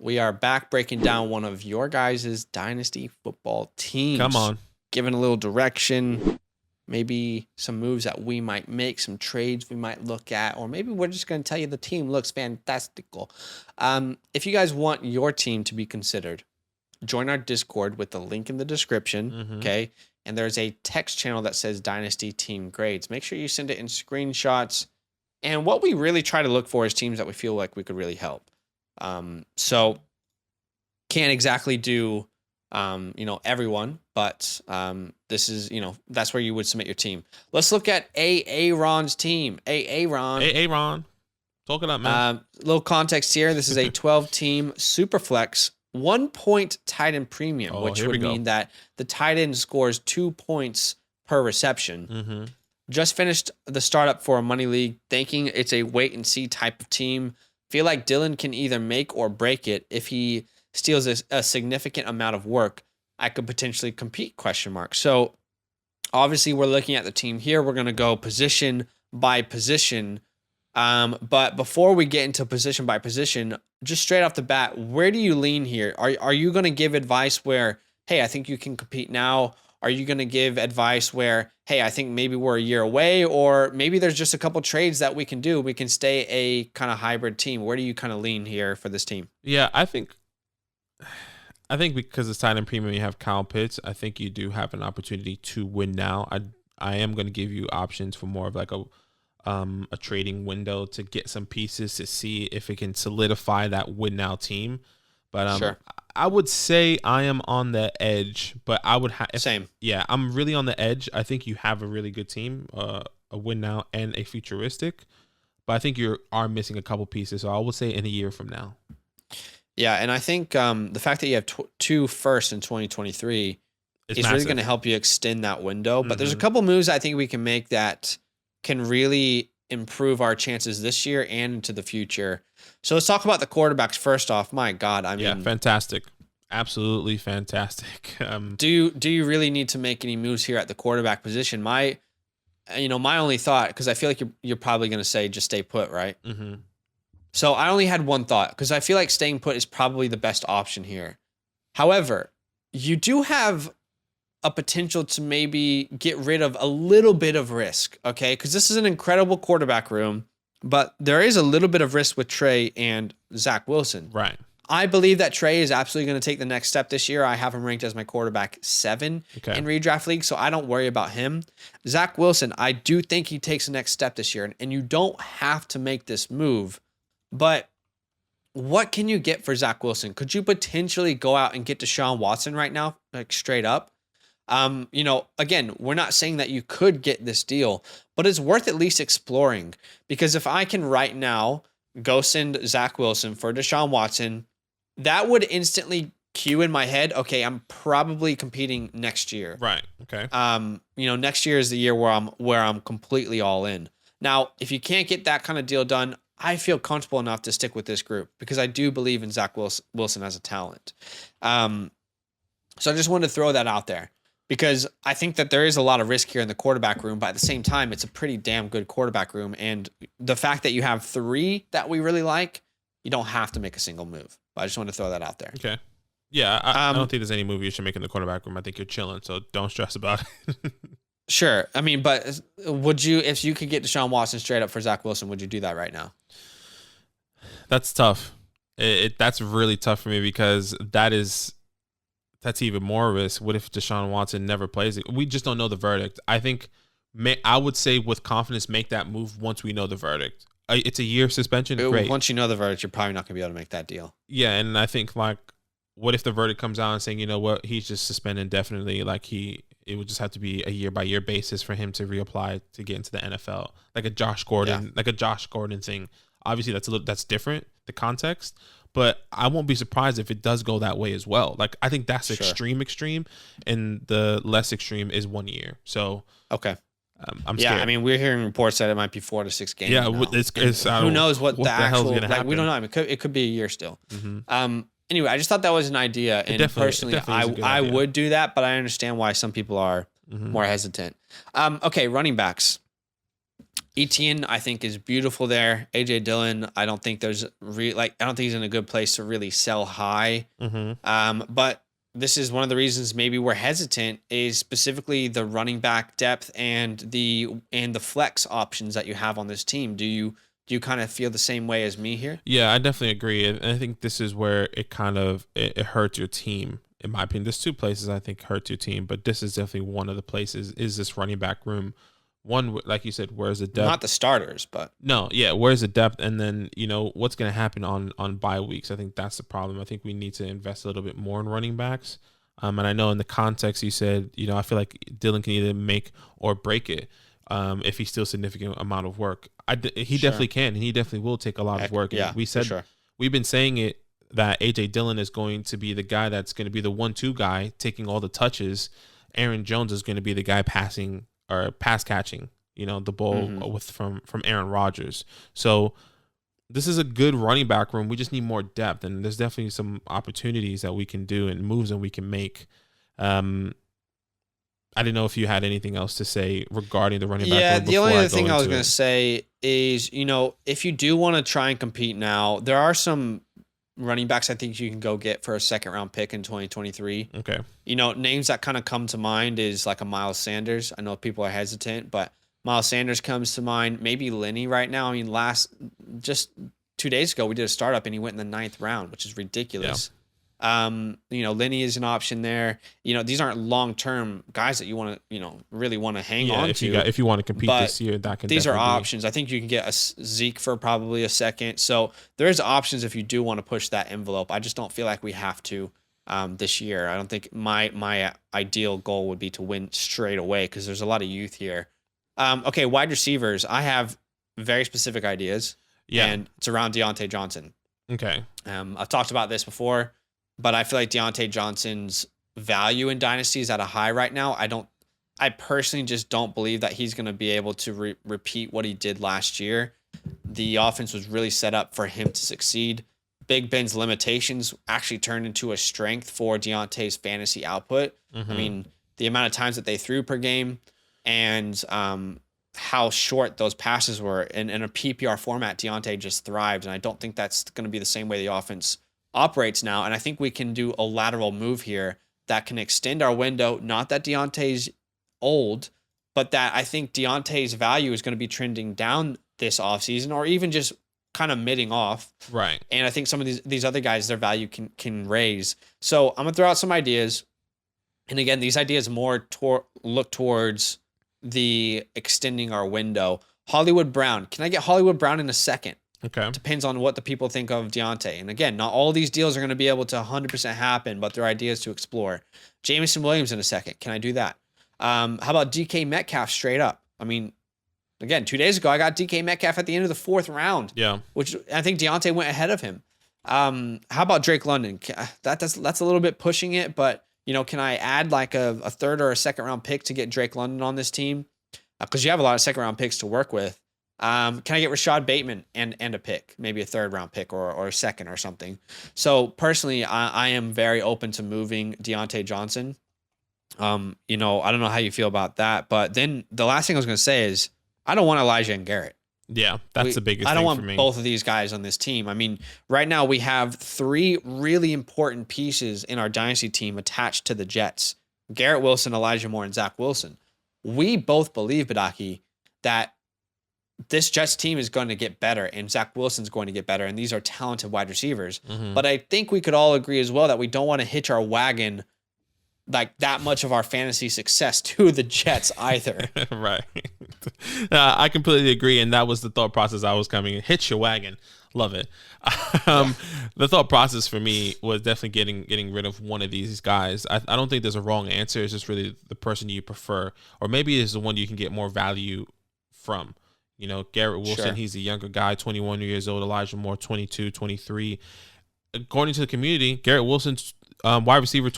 We are back breaking down one of your guys' dynasty football teams. Come on. Giving a little direction, maybe some moves that we might make, some trades we might look at, or maybe we're just going to tell you the team looks fantastical. If you guys want your team to be considered, join our Discord with the link in the description, okay? And there's a text channel that says Dynasty Team Grades. Make sure you send it in screenshots. And what we really try to look for is teams that we feel like we could really help. So can't exactly do, everyone, but this is, that's where you would submit your team. Let's look at Aaron's team. Aaron. Aaron. Talk it up, man. Little context here. This is a 12-team Superflex 1-point tight end premium, which would mean that the tight end scores 2 points per reception. Just finished the startup for a money league, thinking it's a wait and see type of team. Feel like Dylan can either make or break it. If he steals a significant amount of work, I could potentially compete, ? So obviously we're looking at the team here. We're going to go position by position. But before we get into position by position, just straight off the bat, where do you lean here? Are you going to give advice where, hey, I think you can compete now? Are you going to give advice where, hey, I think maybe we're a year away, or maybe there's just a couple trades that we can do. We can stay a kind of hybrid team. Where do you kind of lean here for this team? Yeah, I think because it's tight end premium, you have Kyle Pitts. I think you do have an opportunity to win now. I am going to give you options for more of like a trading window to get some pieces to see if it can solidify that win now team. But sure. I would say I am on the edge, but I would have same. Yeah, I'm really on the edge. I think you have a really good team, a win now and a futuristic, but I think you are missing a couple pieces. So I would say in a year from now. Yeah, and I think the fact that you have 2 firsts in 2023 is really going to help you extend that window. But there's a couple moves I think we can make that can really improve our chances this year and into the future. So let's talk about the quarterbacks first off. My God, I mean, fantastic, absolutely fantastic. Do you really need to make any moves here at the quarterback position? My only thought, because I feel like you're probably going to say just stay put, right? So I only had one thought, because I feel like staying put is probably the best option here. However, you do have a potential to maybe get rid of a little bit of risk, okay? Because this is an incredible quarterback room, but there is a little bit of risk with Trey and Zach Wilson. Right. I believe that Trey is absolutely going to take the next step this year. I have him ranked as my quarterback 7 in redraft league, so I don't worry about him. Zach Wilson, I do think he takes the next step this year, and you don't have to make this move, but what can you get for Zach Wilson? Could you potentially go out and get Deshaun Watson right now, like straight up? Again, we're not saying that you could get this deal, but it's worth at least exploring, because if I can right now go send Zach Wilson for Deshaun Watson, that would instantly cue in my head, okay, I'm probably competing next year. Right. Okay. Next year is the year where I'm completely all in. Now, if you can't get that kind of deal done, I feel comfortable enough to stick with this group, because I do believe in Zach Wilson as a talent. So I just wanted to throw that out there, because I think that there is a lot of risk here in the quarterback room, but at the same time, it's a pretty damn good quarterback room. And the fact that you have 3 that we really like, you don't have to make a single move. But I just want to throw that out there. Okay. Yeah, I don't think there's any move you should make in the quarterback room. I think you're chilling, so don't stress about it. Sure. I mean, but would you, if you could get Deshaun Watson straight up for Zach Wilson, would you do that right now? That's tough. That's really tough for me, because that's even more risk. What if Deshaun Watson never plays it? We just don't know the verdict. I think I would say with confidence, make that move once we know the verdict. It's a year suspension. Great. Once you know the verdict, you're probably not going to be able to make that deal. Yeah, and I think, like, what if the verdict comes out and saying, you know what, he's just suspended indefinitely? Like, it would just have to be a year-by-year basis for him to reapply to get into the NFL, like a Josh Gordon thing. Obviously, that's different, the context. But I won't be surprised if it does go that way as well. Like, I think that's extreme, and the less extreme is 1 year. So okay, I'm scared. I mean, we're hearing reports that it might be 4 to 6 games. Yeah, who knows what the actual hell's gonna happen? We don't know. I mean, it could be a year still. Anyway, I just thought that was an idea, and personally, I would do that, but I understand why some people are more hesitant. Okay, running backs. Etienne, I think, is beautiful there. AJ Dillon, I don't think there's I don't think he's in a good place to really sell high. But this is one of the reasons maybe we're hesitant is specifically the running back depth and the flex options that you have on this team. Do you kind of feel the same way as me here? Yeah, I definitely agree. And I think this is where it kind of it hurts your team. In my opinion, there's two places I think hurt your team, but this is definitely one of the places. Is this running back room? One, like you said, where's the depth? Not the starters, but no, yeah, where's the depth? And then what's going to happen on bye weeks? I think that's the problem. I think we need to invest a little bit more in running backs. And I know in the context you said, I feel like Dillon can either make or break it if he's still a significant amount of work. He definitely can, and he definitely will take a lot of work. Yeah, we said we've been saying it that AJ Dillon is going to be the guy that's going to be the 1-2 guy taking all the touches. Aaron Jones is going to be the guy passing or pass catching, the ball from Aaron Rodgers. So this is a good running back room. We just need more depth, and there's definitely some opportunities that we can do and moves that we can make. I didn't know if you had anything else to say regarding the running back room. Yeah, the only other thing I was going to say is, if you do want to try and compete now, there are some running backs I think you can go get for a second-round pick in 2023. Okay. Names that kind of come to mind is like a Miles Sanders. I know people are hesitant, but Miles Sanders comes to mind. Maybe Lenny right now. I mean, just 2 days ago, we did a startup and he went in the 9th round, which is ridiculous. Yeah. Lenny is an option there. These aren't long-term guys that you want to, really want to hang on to. If you want to compete this year, that can. These are options. I think you can get a Zeke for probably a second. So there's options if you do want to push that envelope. I just don't feel like we have to this year. I don't think my ideal goal would be to win straight away because there's a lot of youth here. Okay, wide receivers. I have very specific ideas. Yeah, and it's around Deontay Johnson. Okay. I've talked about this before. But I feel like Deontay Johnson's value in Dynasty is at a high right now. I personally just don't believe that he's going to be able to repeat what he did last year. The offense was really set up for him to succeed. Big Ben's limitations actually turned into a strength for Deontay's fantasy output. I mean, the amount of times that they threw per game and how short those passes were. In a PPR format, Deontay just thrived, and I don't think that's going to be the same way the offense operates now. And I think we can do a lateral move here that can extend our window. Not that Deontay's old, but that I think Deontay's value is going to be trending down this offseason or even just kind of midding off. Right. And I think some of these other guys, their value can raise. So I'm going to throw out some ideas. And again, these ideas more look towards the extending our window. Hollywood Brown. Can I get Hollywood Brown in a second? Okay. Depends on what the people think of Deontay. And again, not all these deals are going to be able to 100% happen, but they're ideas to explore. Jameson Williams in a second. Can I do that? How about DK Metcalf straight up? I mean, again, 2 days ago, I got DK Metcalf at the end of the 4th round. Yeah. Which I think Deontay went ahead of him. How about Drake London? That's a little bit pushing it, but can I add like a 3rd or a 2nd round pick to get Drake London on this team? Because you have a lot of 2nd round picks to work with. Can I get Rashad Bateman and a pick, maybe a 3rd round pick or a 2nd or something? So personally, I am very open to moving Deontay Johnson. I don't know how you feel about that, but then the last thing I was going to say is I don't want Elijah and Garrett. Yeah, that's the biggest thing for me. I don't want both of these guys on this team. I mean, right now we have 3 really important pieces in our dynasty team attached to the Jets: Garrett Wilson, Elijah Moore, and Zach Wilson. We both believe, Badake, that this Jets team is going to get better and Zach Wilson's going to get better. And these are talented wide receivers. But I think we could all agree as well that we don't want to hitch our wagon like that much of our fantasy success to the Jets either. Right. I completely agree. And that was the thought process I was coming. Hitch your wagon. Love it. The thought process for me was definitely getting rid of one of these guys. I don't think there's a wrong answer. It's just really the person you prefer. Or maybe it's the one you can get more value from. Garrett Wilson, he's a younger guy, 21 years old. Elijah Moore, 22, 23. According to the community, Garrett Wilson's wide receiver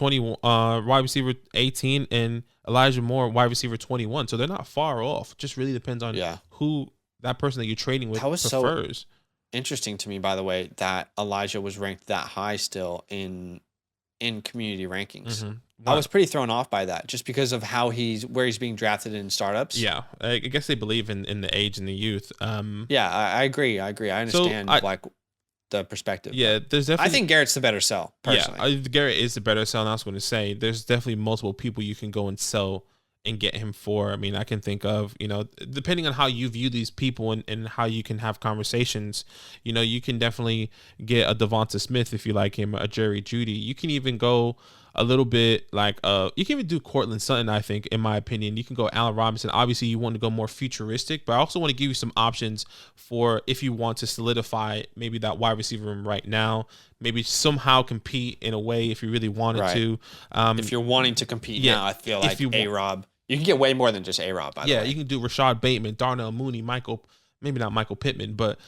18, and Elijah Moore, wide receiver 21. So they're not far off. Just really depends on who that person that you're trading with prefers. So interesting to me, by the way, that Elijah was ranked that high still in in community rankings. Mm-hmm. I was pretty thrown off by that just because of where he's being drafted in startups. Yeah, I guess they believe in the age and the youth. Yeah, I agree. I understand like the perspective. Yeah, there's definitely. I think Garrett's the better sell personally. Yeah, Garrett is the better sell. And I was going to say there's definitely multiple people you can go and sell and get him for. I mean, I can think of, depending on how you view these people and how you can have conversations, you can definitely get a Devonta Smith if you like him, a Jerry Jeudy. You can even go a little bit like you can even do Cortland Sutton. I think, in my opinion, you can go Allen Robinson. Obviously you want to go more futuristic, but I also want to give you some options for if you want to solidify maybe that wide receiver room right now, maybe somehow compete in a way if you really wanted to. If you're wanting to compete now, I feel like A-Rob, you can get way more than just A-Rob, by the way. You can do Rashad Bateman, Darnell Mooney, maybe not Michael Pittman, but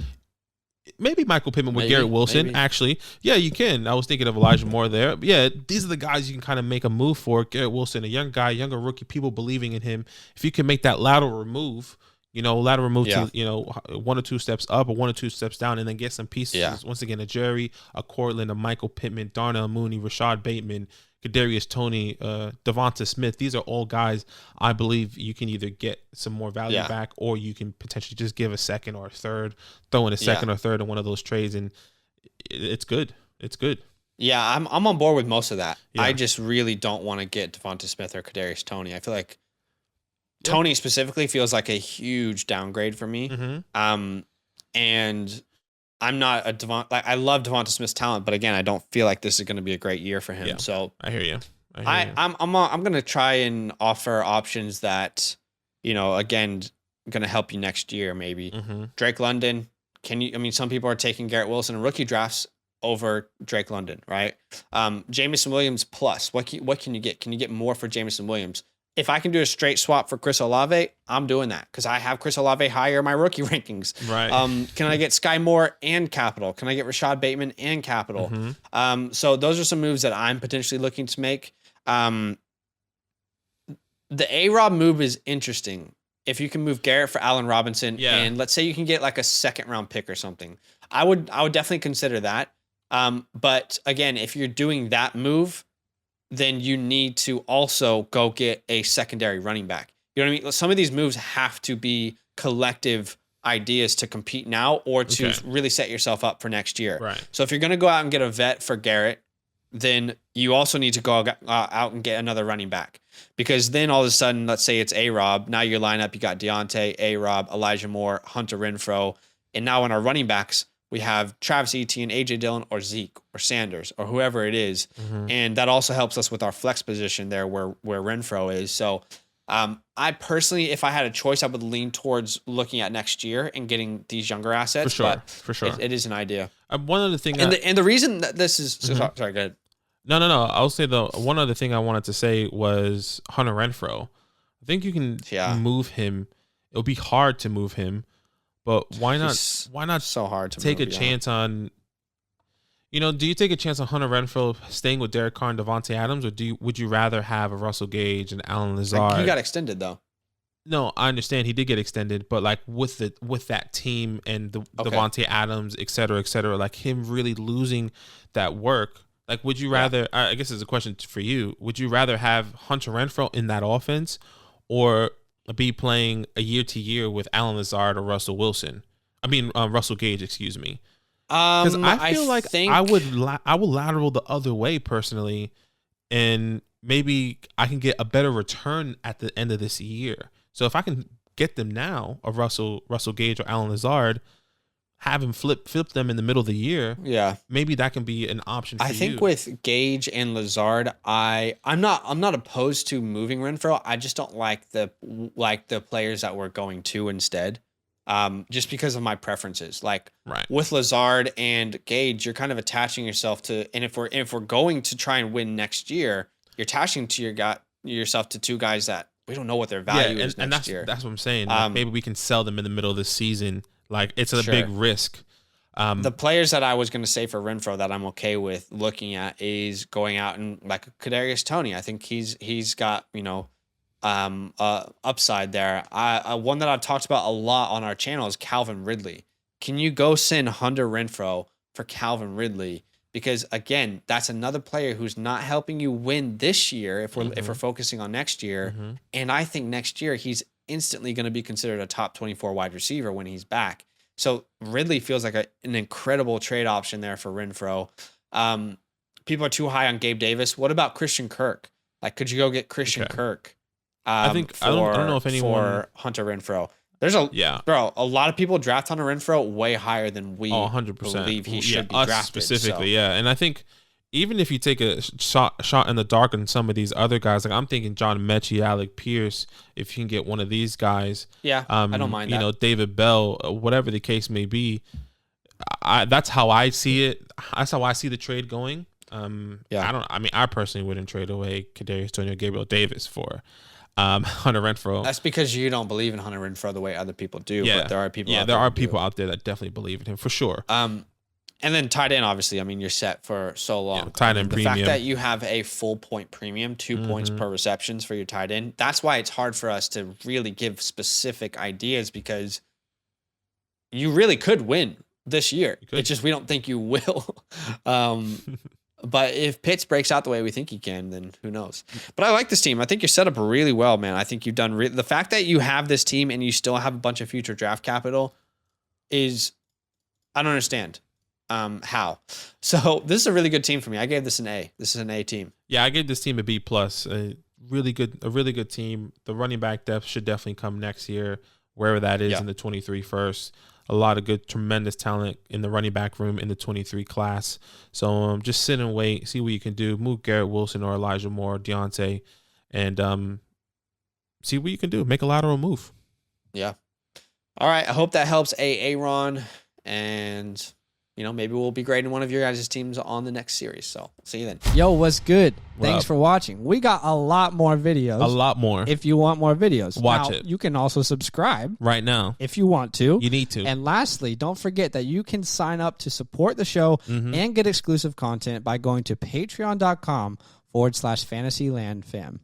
maybe Michael Pittman with Garrett Wilson, actually. Yeah, you can. I was thinking of Elijah Moore there. But yeah, these are the guys you can kind of make a move for. Garrett Wilson, a young guy, younger rookie, people believing in him. If you can make that lateral move to, 1 or 2 steps up or 1 or 2 steps down and then get some pieces. Yeah. Once again, a Jerry, a Cortland, a Michael Pittman, Darnell Mooney, Rashad Bateman, Kadarius Toney, Devonta Smith. These are all guys I believe you can either get some more value back, or you can potentially just give a second or a third, throw in a second or third in one of those trades, and it's good. It's good. Yeah, I'm on board with most of that. Yeah. I just really don't want to get Devonta Smith or Kadarius Toney. I feel like Toney specifically feels like a huge downgrade for me. Mm-hmm. And I'm not I love Devonta Smith's talent, but again, I don't feel like this is going to be a great year for him. Yeah, so I hear you. I'm going to try and offer options that, again, going to help you next year. Maybe Drake London. Some people are taking Garrett Wilson in rookie drafts over Drake London, right? Jamison Williams plus. What can you get? Can you get more for Jamison Williams? If I can do a straight swap for Chris Olave, I'm doing that because I have Chris Olave higher in my rookie rankings. Right. Can I get Sky Moore and capital? Can I get Rashad Bateman and capital? Mm-hmm. So those are some moves that I'm potentially looking to make. The A-Rob move is interesting. If you can move Garrett for Allen Robinson, and let's say you can get like a 2nd round pick or something, I would definitely consider that. But again, if you're doing that move, then you need to also go get a secondary running back. You know what I mean? Some of these moves have to be collective ideas to compete now or to really set yourself up for next year. Right. So if you're going to go out and get a vet for Garrett, then you also need to go out and get another running back. Because then all of a sudden, let's say it's A-Rob. Now your lineup, you got Deontay, A-Rob, Elijah Moore, Hunter Renfrow. And now in our running backs, we have Travis Etienne, AJ Dillon, or Zeke, or Sanders, or whoever it is. Mm-hmm. And that also helps us with our flex position there where Renfrow is. So I personally, if I had a choice, I would lean towards looking at next year and getting these younger assets. For sure. It is an idea. One other thing. And the reason that this is... Mm-hmm. Sorry, go ahead. No. I'll say one other thing I wanted to say was Hunter Renfrow. I think you can move him. It'll be hard to move him. But why not? Why not so hard to take a chance on? Do you take a chance on Hunter Renfrow staying with Derek Carr and Devontae Adams, or would you rather have a Russell Gage and Allen Lazard? He got extended though. No, I understand he did get extended, but like with that team and the Devontae Adams, et cetera, like him really losing that work. Like, would you rather? I guess it's a question for you. Would you rather have Hunter Renfrow in that offense, or be playing a year to year with Allen Lazard or Russell Gage, excuse me? Because I feel like I would lateral the other way personally, and maybe I can get a better return at the end of this year. So if I can get them now, of Russell Gage or Allen Lazard, have him flip them in the middle of the year. Yeah, maybe that can be an option for you. I think with Gage and Lazard, I'm not opposed to moving Renfrow. I just don't like the players that we're going to instead. Just because of my preferences. Like with Lazard and Gage, you're kind of attaching yourself to, and if we're going to try and win next year, you're attaching to yourself to 2 guys that we don't know what their value is next year. That's what I'm saying. Like maybe we can sell them in the middle of the season. Like it's a big risk. The players that I was going to say for Renfrow that I'm okay with looking at is going out and like Kadarius Toney. I think he's got upside there. One that I've talked about a lot on our channel is Calvin Ridley. Can you go send Hunter Renfrow for Calvin Ridley because again, that's another player who's not helping you win this year if we're focusing on next year. And I think next year he's instantly going to be considered a top 24 wide receiver when he's back. So Ridley feels like an incredible trade option there for Renfrow. People are too high on Gabe Davis. What about Christian Kirk? Like, could you go get Christian Kirk? I don't know if anyone for Hunter Renfrow. There's a lot of people draft Hunter Renfrow way higher than we 100% believe he should be drafted. Specifically, and I think even if you take a shot in the dark on some of these other guys, like I'm thinking John Mechie, Alec Pierce, if you can get one of these guys, I don't mind that. David Bell, whatever the case may be. That's how I see it. That's how I see the trade going. I personally wouldn't trade away Kadarius Toney or Gabriel Davis for Hunter Renfrow. That's because you don't believe in Hunter Renfrow the way other people do. But there are people. Yeah, there are people out there that definitely believe in him for sure. And then tight end, obviously. I mean, you're set for so long. Tight end premium. The fact that you have a full point premium, 2 points per receptions for your tight end. That's why it's hard for us to really give specific ideas, because you really could win this year. It's just we don't think you will. But if Pitts breaks out the way we think he can, then who knows? But I like this team. I think you're set up really well, man. I think you've done the fact that you have this team and you still have a bunch of future draft capital is, I don't understand how. So this is a really good team for me. I gave this an A. This is an A team. Yeah, I gave this team a B+. A really good team. The running back depth should definitely come next year, wherever that is in the 23 first. A lot of good, tremendous talent in the running back room in the 23 class. So just sit and wait, see what you can do. Move Garrett Wilson or Elijah Moore, Deontay, and see what you can do. Make a lateral move. Yeah. All right. I hope that helps Aaron. And, maybe we'll be grading one of your guys' teams on the next series. So see you then. Yo, what's good? Thanks for watching. We got a lot more videos. A lot more. If you want more videos. Watch it. You can also subscribe. Right now. If you want to. You need to. And lastly, don't forget that you can sign up to support the show and get exclusive content by going to patreon.com/fantasylandfam.